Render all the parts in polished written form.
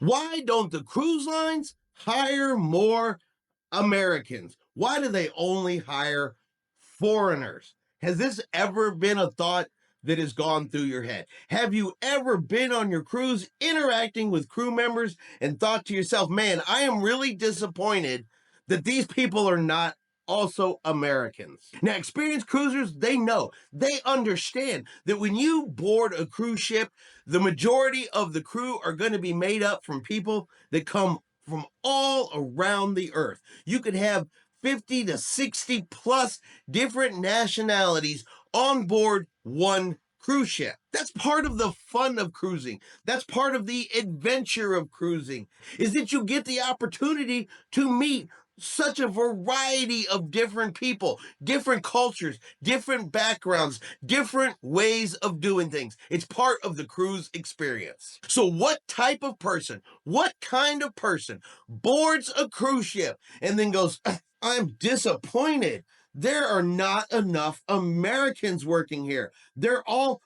Why don't the cruise lines hire more Americans? Why do they only hire foreigners? Has this ever been a thought that has gone through your head? Have you ever been on your cruise interacting with crew members and thought to yourself, man, I am really disappointed that these people are not also Americans? Now, experienced cruisers, they know, they understand that when you board a cruise ship, the majority of the crew are going to be made up from people that come from all around the earth. You could have 50 to 60 plus different nationalities on board one cruise ship. That's part of the fun of cruising. That's part of the adventure of cruising, is that you get the opportunity to meet such a variety of different people, different cultures, different backgrounds, different ways of doing things. It's part of the cruise experience. So what type of person, what kind of person boards a cruise ship and then goes, I'm disappointed. There are not enough Americans working here. They're all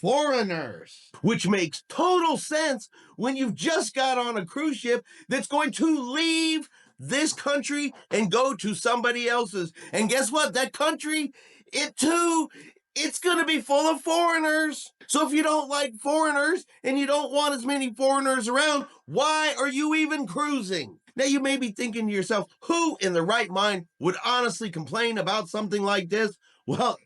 foreigners, which makes total sense when you've just got on a cruise ship that's going to leave this country and go to somebody else's. And guess what? That country, it's going to be full of foreigners. So if you don't like foreigners and you don't want as many foreigners around, why are you even cruising? Now, you may be thinking to yourself, who in the right mind would honestly complain about something like this? Well,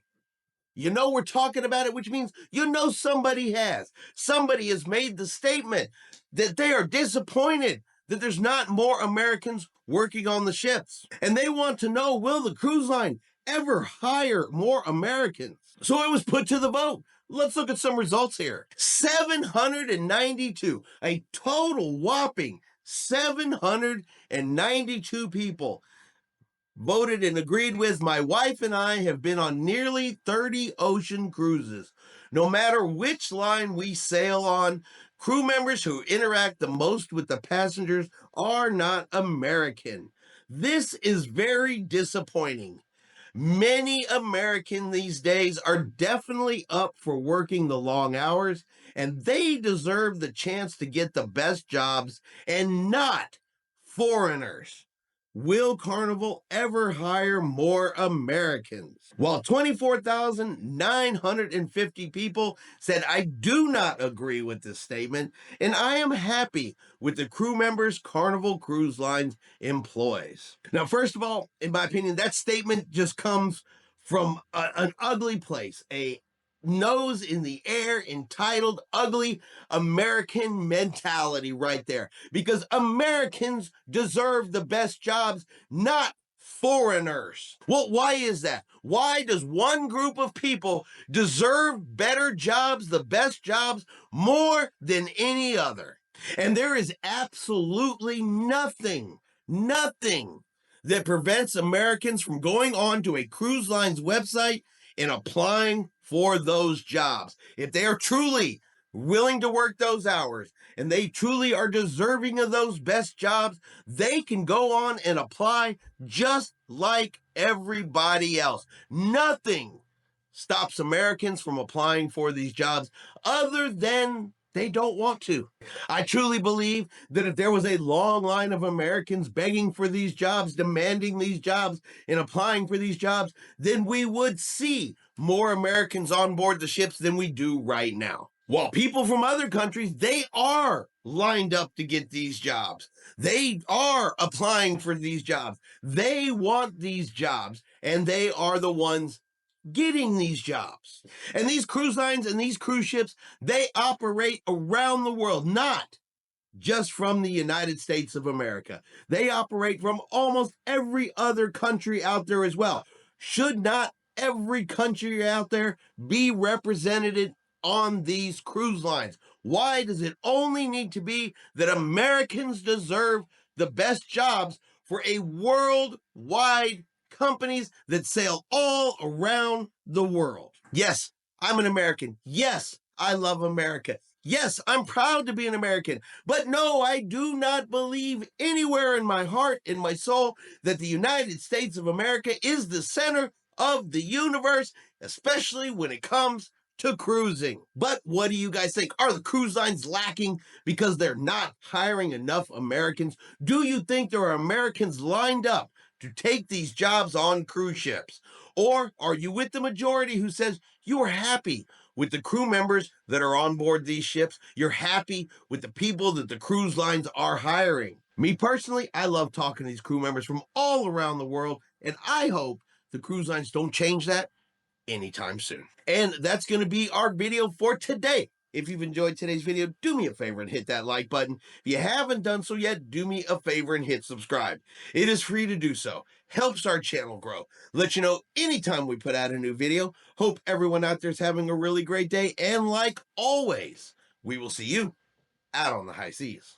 you know we're talking about it, which means you know somebody has. Somebody has made the statement that they are disappointed that there's not more Americans working on the ships. And they want to know, will the cruise line ever hire more Americans? So it was put to the vote. Let's look at some results here. 792, a total whopping 792 people voted and agreed with. My wife and I have been on nearly 30 ocean cruises. No matter which line we sail on, crew members who interact the most with the passengers are not American. This is very disappointing. Many Americans these days are definitely up for working the long hours, and they deserve the chance to get the best jobs and not foreigners. Will Carnival ever hire more Americans? While 24,950 people said, I do not agree with this statement, and I am happy with the crew members Carnival Cruise Lines employs. Now, first of all, in my opinion, that statement just comes from an ugly place, a nose in the air, entitled ugly American mentality right there. Because Americans deserve the best jobs, not foreigners. Well, why is that? Why does one group of people deserve better jobs, the best jobs, more than any other? And there is absolutely nothing that prevents Americans from going on to a cruise line's website and applying for those jobs. If they are truly willing to work those hours and they truly are deserving of those best jobs, they can go on and apply just like everybody else. Nothing stops Americans from applying for these jobs other than they don't want to. I truly believe that if there was a long line of Americans begging for these jobs, demanding these jobs, and applying for these jobs, then we would see more Americans on board the ships than we do right now. While people from other countries, they are lined up to get these jobs. They are applying for these jobs. They want these jobs, and they are the ones getting these jobs. And these cruise lines and these cruise ships, they operate around the world, not just from the United States of America. They operate from almost every other country out there as well. Should not every country out there be represented on these cruise lines? Why does it only need to be that Americans deserve the best jobs for a worldwide companies that sail all around the world? Yes, I'm an American. Yes, I love America. Yes, I'm proud to be an American. But no, I do not believe anywhere in my heart, in my soul, that the United States of America is the center of the universe, especially when it comes to cruising. But what do you guys think? Are the cruise lines lacking because they're not hiring enough Americans? Do you think there are Americans lined up to take these jobs on cruise ships? Or are you with the majority who says you are happy with the crew members that are on board these ships? You're happy with the people that the cruise lines are hiring? Me personally, I love talking to these crew members from all around the world, and I hope the cruise lines don't change that anytime soon. And that's going to be our video for today. If you've enjoyed today's video, do me a favor and hit that like button. If you haven't done so yet, do me a favor and hit subscribe. It is free to do so. Helps our channel grow. Let you know anytime we put out a new video. Hope everyone out there is having a really great day. And like always, we will see you out on the high seas.